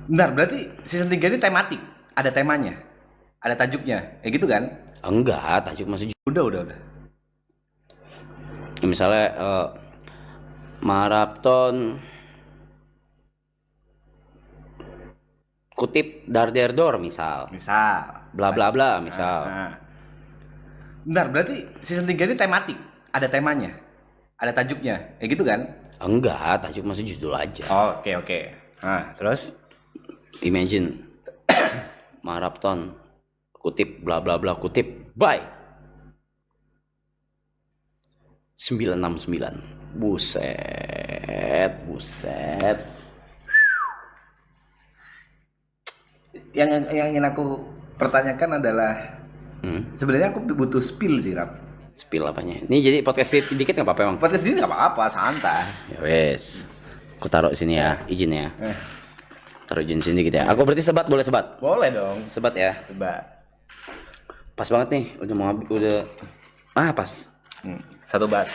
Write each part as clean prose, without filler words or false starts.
Bentar, berarti season 3 ini tematik, ada temanya, ada tajuknya, kayak gitu kan? Enggak, tajuk masih Udah. misalnya maraton kutip dar misal Misal. bla bla bla misal. Nah. Bentar, berarti season 3 ini tematik, ada temanya, ada tajuknya, kayak gitu kan? Enggak, tajuk masih judul aja. Oke. Nah, terus? Imagine maraton kutip bla bla bla kutip by 969. Buset. Yang ingin aku pertanyakan adalah sebenarnya aku butuh spill sih, Rap. Spill apanya? Ini jadi podcast dikit nggak apa-apa emang? Podcast ini nggak apa-apa, santai. Ya wes. Aku taruh sini ya, izin ya. Eh, Taruh izin sini gitu ya. Aku berarti sebat, boleh sebat? boleh dong. Sebat ya. Coba. Pas banget nih, udah mau habis, udah pas. Satu bat.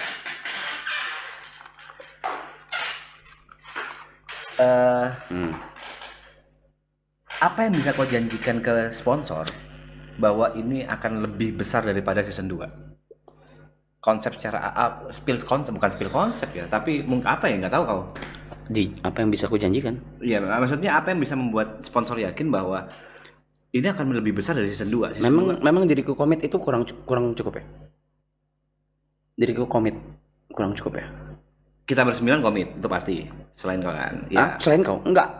Apa yang bisa kau janjikan ke sponsor bahwa ini akan lebih besar daripada season 2? Konsep secara spill konsep, bukan spill konsep ya, tapi mungkin apa ya, nggak tahu kau. Di apa yang bisa aku janjikan? Iya, maksudnya apa yang bisa membuat sponsor yakin bahwa ini akan lebih besar dari season 2? Memang diriku komit itu kurang cukup ya. Diriku komit kurang cukup ya. Kita bersembilan komit, itu pasti. Selain kau kan. Ya. Selain kau? Enggak.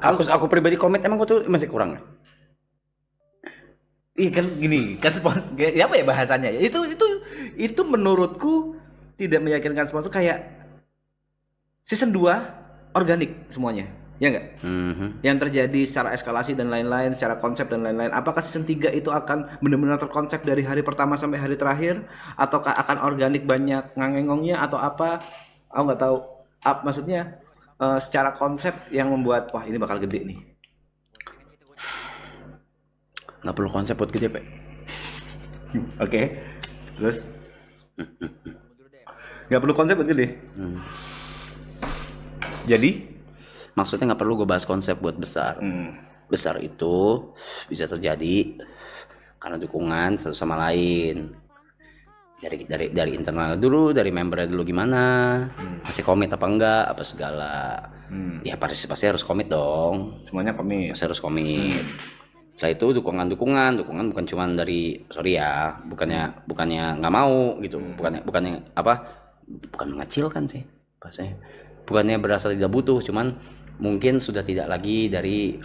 Aku pribadi komit emang kau tuh masih kurang ya? Iya kan gini, kan ya apa ya bahasanya? Itu menurutku tidak meyakinkan sponsor, kayak season 2 organik semuanya. Ya enggak? Yang terjadi secara eskalasi dan lain-lain, secara konsep dan lain-lain. Apakah season 3 itu akan benar-benar terkonsep dari hari pertama sampai hari terakhir, ataukah akan organik banyak ngangengongnya atau apa? Aku nggak tahu. Maksudnya secara konsep yang membuat wah ini bakal gede nih. Nggak perlu konsep buat gede, Pak. Oke. Terus nggak perlu konsep buat gede. Jadi Maksudnya nggak perlu gue bahas konsep buat besar. Besar itu bisa terjadi karena dukungan satu sama lain. Dari internal dulu, dari membernya dulu gimana, masih komit apa enggak, apa segala. Ya pasti harus komit dong. semuanya komit. Pasti harus komit. Setelah itu dukungan bukan cuma dari bukannya nggak mau gitu, bukan mengecilkan sih bahasanya, bukannya berasa tidak butuh, cuman mungkin sudah tidak lagi dari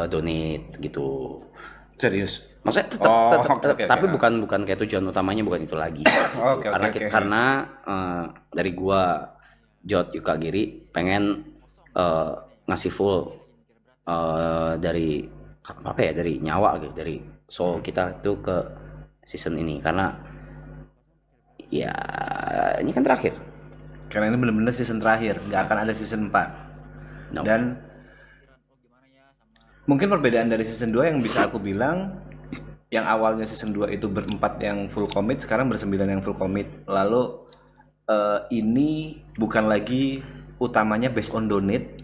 donate gitu. Serius. Maksudnya oke. tapi bukan kayak tujuan utamanya bukan itu lagi. Oke. Karena dari gua Jod Yuka Giri pengen ngasih full dari apa ya, dari nyawa gitu, dari soul kita tuh ke season ini, karena ya ini kan terakhir. Karena ini benar-benar season terakhir, nggak akan ada season 4. No. Dan mungkin perbedaan dari season 2 yang bisa aku bilang, yang awalnya season 2 itu berempat yang full commit, sekarang bersembilan yang full commit. Lalu ini bukan lagi utamanya based on donate,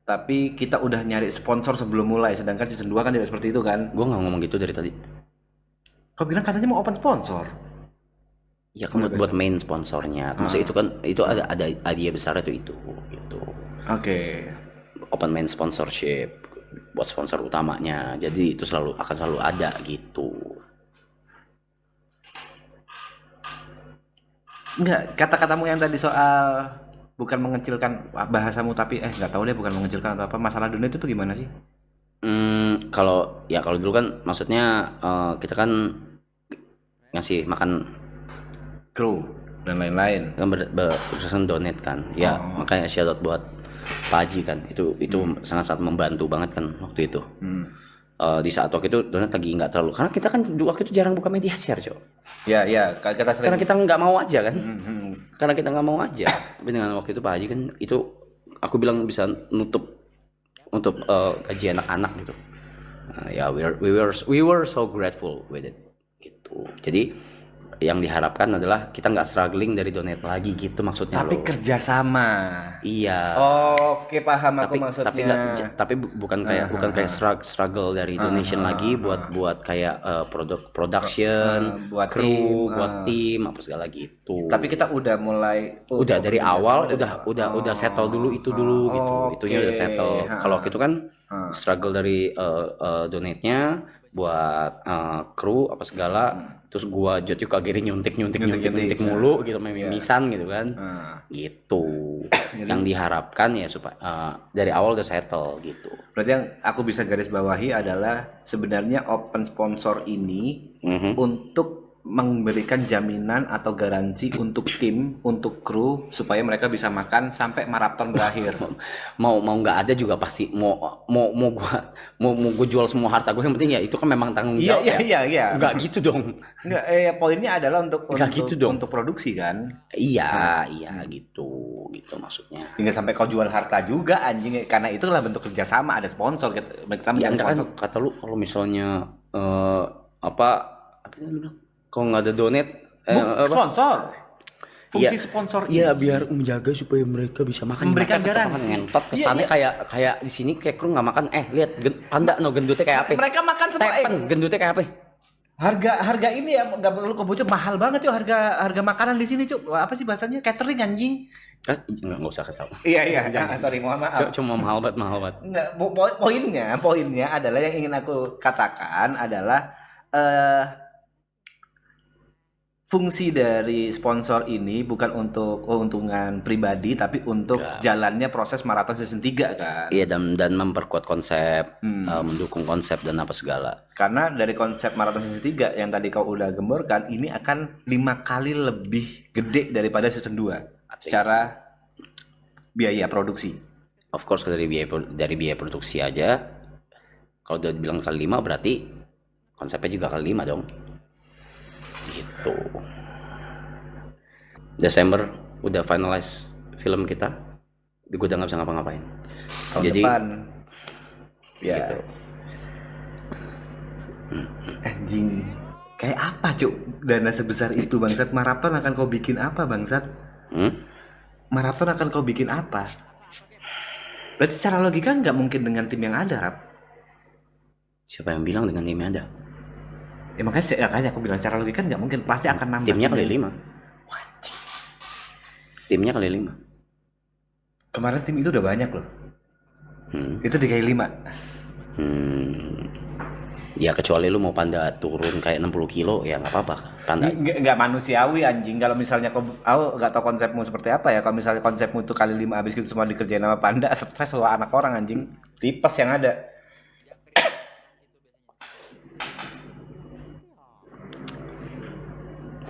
tapi kita udah nyari sponsor sebelum mulai. Sedangkan season 2 kan tidak seperti itu kan. Gua nggak ngomong gitu dari tadi. Kau bilang katanya mau open sponsor. Ya kan buat main sponsornya. Maksudnya itu kan itu ada idea besar itu gitu. Oke. Open main sponsorship buat sponsor utamanya. Jadi itu akan selalu ada gitu. Enggak, kata-katamu yang tadi soal bukan mengecilkan bahasamu, tapi nggak tahu deh, bukan mengecilkan atau apa, masalah donate itu gimana sih? Kalau dulu kan maksudnya kita kan ngasih makan Kru dan lain-lain. kan berdasarkan donate kan. Ya, makanya shout out buat Pak Haji kan. Itu sangat-sangat membantu banget kan waktu itu. Di saat waktu itu donat lagi nggak terlalu, karena kita kan waktu itu jarang buka media share, Cok. Ya, kita sering. Karena kita nggak mau aja kan. Karena kita nggak mau aja. Tapi dengan waktu itu Pak Haji kan, itu aku bilang bisa nutup untuk gaji anak-anak gitu. Ya we were so grateful with it gitu. Jadi yang diharapkan adalah kita nggak struggling dari donate lagi gitu maksudnya Tapi lo. kerjasama. Iya. Oke, paham aku maksudnya. Tapi bukan kayak struggle dari donation lagi buat kayak production, buat kru, buat tim apa segala gitu. Tapi kita udah mulai udah dari awal udah settle dulu itu dulu gitu. Itunya udah settle. Kalau gitu kan struggle dari donate-nya buat kru apa segala, terus gua Jot yuk akhirnya nyuntik mulu gitu, mimisan gitu kan. Gitu. Yang diharapkan ya supaya dari awal udah settle gitu. Berarti yang aku bisa garis bawahi adalah sebenarnya open sponsor ini untuk memberikan jaminan atau garansi untuk tim, untuk kru supaya mereka bisa makan sampai maraton berakhir. mau nggak ada juga pasti mau gue jual semua harta gue, yang penting ya itu kan memang tanggung jawab. Iya. Nggak gitu dong. Nggak, poinnya adalah untuk gitu dong. Untuk produksi kan. Iya gitu maksudnya. Hingga sampai kau jual harta juga anjing, karena itulah bentuk kerjasama, ada sponsor kita ya, kan kata lu kalau misalnya apa lu bilang kalau nggak ada donate sponsor. Fungsi sponsor iya biar menjaga supaya mereka bisa makan, memberikan garansi. Ngentot kesannya kayak di sini kayak kru nggak makan. Lihat panda gendutnya kayak apa, mereka makan semua. Gendutnya kayak apa. Harga ini ya nggak perlu kebocor, mahal banget cuy harga makanan di sini cuy. Apa sih bahasanya, catering anjing. Nggak usah kesal. Iya. Sorry, mohon maaf. Cuma mahal banget. Nggak, poinnya adalah yang ingin aku katakan adalah fungsi dari sponsor ini bukan untuk keuntungan pribadi, tapi untuk jalannya proses maraton season 3 kan. Iya, dan memperkuat konsep, mendukung konsep dan apa segala. Karena dari konsep maraton season 3 yang tadi kau udah gemborkan, ini akan 5 kali lebih gede daripada season 2 secara biaya produksi. Of course dari biaya produksi aja. Kalau udah bilang kali 5 berarti konsepnya juga kali 5 dong. Gitu. Desember udah finalize film kita, gue udah nggak bisa ngapa-ngapain. Tahun depan ya gitu. Anjing, kayak apa cuk dana sebesar itu bangsat? Maraton akan kau bikin apa bangsat? Maraton akan kau bikin apa? Berarti secara logika nggak mungkin dengan tim yang ada, Rap. Siapa yang bilang dengan tim yang ada? Ya makanya aku bilang secara logika nggak mungkin, pasti akan nambah. Timnya kali 5. Timnya kali 5. Kemarin tim itu udah banyak loh. Itu dikali 5. Ya kecuali lu mau panda turun kayak 60 kilo ya nggak apa-apa. Panda nggak manusiawi anjing. Kalau misalnya aku nggak tahu konsepmu seperti apa ya. Kalau misalnya konsepmu itu kali 5 habis gitu semua dikerjain sama panda, stres loh anak orang anjing. Tipes yang ada.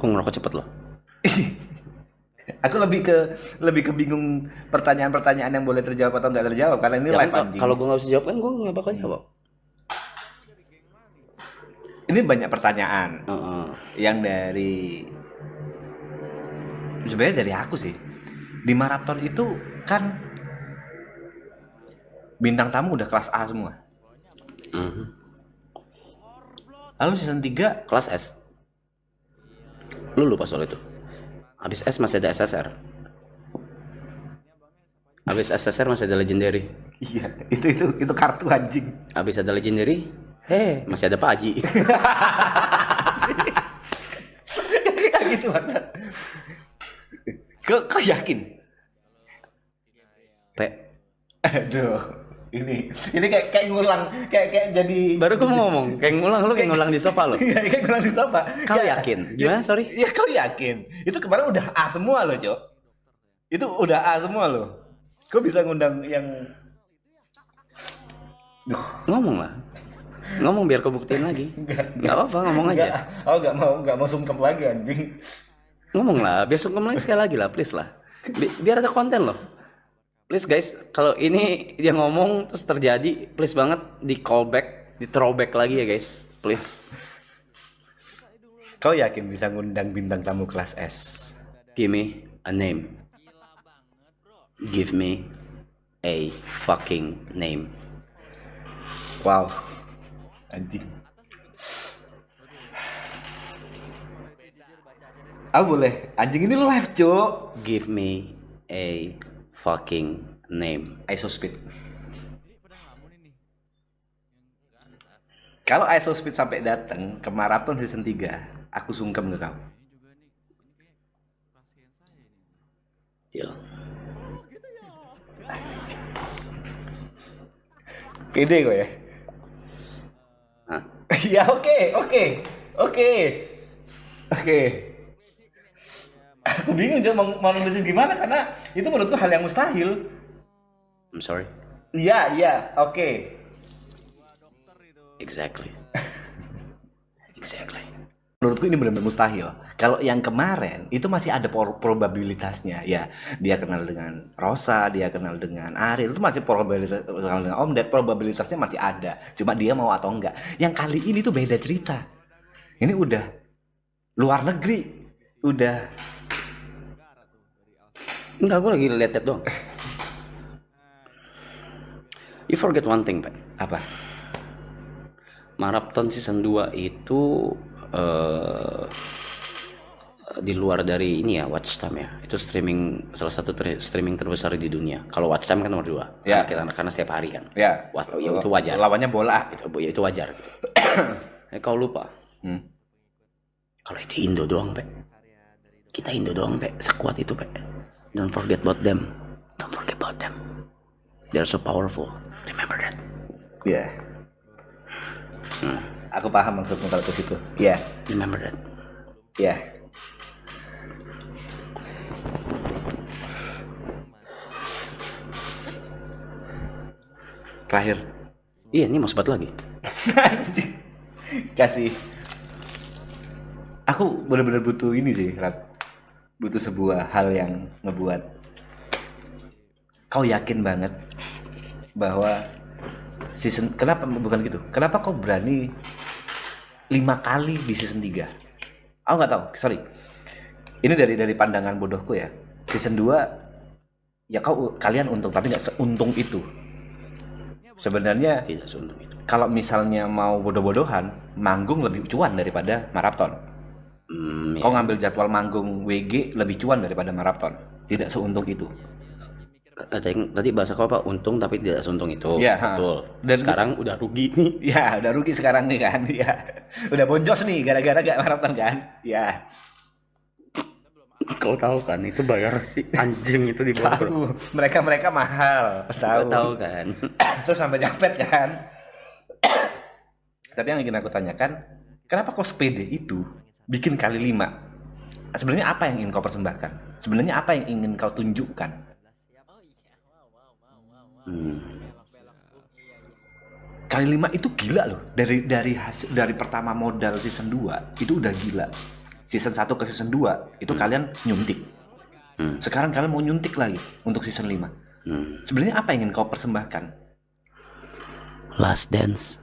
Kok ngerokok cepet loh? Aku lebih ke bingung pertanyaan-pertanyaan yang boleh terjawab atau nggak terjawab karena ini live anjing. Kalau gue nggak bisa jawab kan gue nggak bakal jawab. Ini banyak pertanyaan yang sebenarnya dari aku sih. Di maraton itu kan bintang tamu udah kelas A semua. Lalu season 3 kelas S. Lu lupa soal itu. Habis S masih ada SSR. Habis SSR masih ada legendary. Iya, itu kartu anjing. Habis ada legendary, masih ada Pak Haji. Gitu masa. Kau yakin? Aduh, ini kayak ngulang, kayak jadi. Baru gue mau ngomong, kayak ngulang di sofa lo. Kayak ngulang di sofa. Kau yakin? Gimana? Sorry. Ya kau yakin? Itu kemarin udah A semua loh, Cok. Itu udah A semua loh. Kau bisa ngundang yang ngomong lah. Ngomong biar kau buktiin lagi. Enggak apa-apa, ngomong aja. Enggak mau sungkem lagi anjing. Ngomong lah, biar sungkem lagi sekali lagi lah, please lah. Biar ada konten loh. Please guys, kalau ini dia ngomong terus terjadi, please banget di callback, di throwback lagi ya guys, please. Kau yakin bisa ngundang bintang tamu kelas S? Give me a name. Give me a fucking name. Wow, anjing. Ah boleh. Anjing ini live, Cuk. Give me a fucking name. Isospeed. Kalau Isospeed sampai datang ke maraton season 3, aku sungkem ke kau. Deal. Pede kok ya? Hah? Ya oke. Aku bingung Cuk, mau nulisin gimana karena itu menurutku hal yang mustahil. I'm sorry. Iya, oke. Exactly. Exactly. Menurutku ini benar-benar mustahil. Kalau yang kemarin itu masih ada probabilitasnya. Ya, dia kenal dengan Rosa, dia kenal dengan Ariel, itu masih probabilitas, kenal dengan Om Ded, probabilitasnya masih ada. Cuma dia mau atau enggak. Yang kali ini tuh beda cerita. Ini udah luar negeri, udah. Enggak, gue lagi liat doang. You forget one thing, Pak. Apa? Marathon season 2 itu di luar dari ini ya, watch time ya. Itu streaming, salah satu streaming terbesar di dunia. Kalau watch time kan nomor 2. Ya. Karena setiap hari kan. Ya, Itu wajar. Lawannya bola. Itu wajar. Kau lupa. Kalau itu Indo doang, Pak. Kita Indo doang, Pak. Sekuat itu, Pak. Don't forget about them. Don't forget about them. They're so powerful. Remember that. Iya. Aku paham maksudmu kalau ke situ. Iya. Remember that. Iya. Terakhir. Iya, ini mau sebat lagi. Kasih. Aku benar-benar butuh ini sih, Rat. Butuh sebuah hal yang ngebuat kau yakin banget bahwa season, kenapa bukan gitu? Kenapa kau berani 5 kali di season 3? Aku nggak tahu, sorry. Ini dari pandangan bodohku ya. Season 2 ya kalian untung, tapi nggak seuntung itu. Sebenarnya Tidak seuntung itu. kalau misalnya mau bodoh-bodohan, manggung lebih cuan daripada maraton. Kau ngambil jadwal manggung WG lebih cuan daripada maraton. Tidak seuntung itu. Tadi bahasa kau apa? Untung tapi tidak seuntung itu. Ya, betul. Dan sekarang udah rugi nih. Ya, udah rugi sekarang nih kan. Ya. Udah boncos nih gara-gara gak maraton kan. Ya. Kau tahu kan itu bayar si anjing itu di bawah. Tahu. Mereka mahal. Tahu kan. Terus sampai japet kan. Tapi yang ingin aku tanyakan, kenapa kau sepede itu bikin kali 5? Sebenarnya apa yang ingin kau persembahkan? Sebenarnya apa yang ingin kau tunjukkan? Kali 5 itu gila loh. Dari pertama modal season 2 itu udah gila. Season 1 ke season 2 itu kalian nyuntik. Sekarang kalian mau nyuntik lagi untuk season 5. Sebenarnya apa yang ingin kau persembahkan? Last Dance.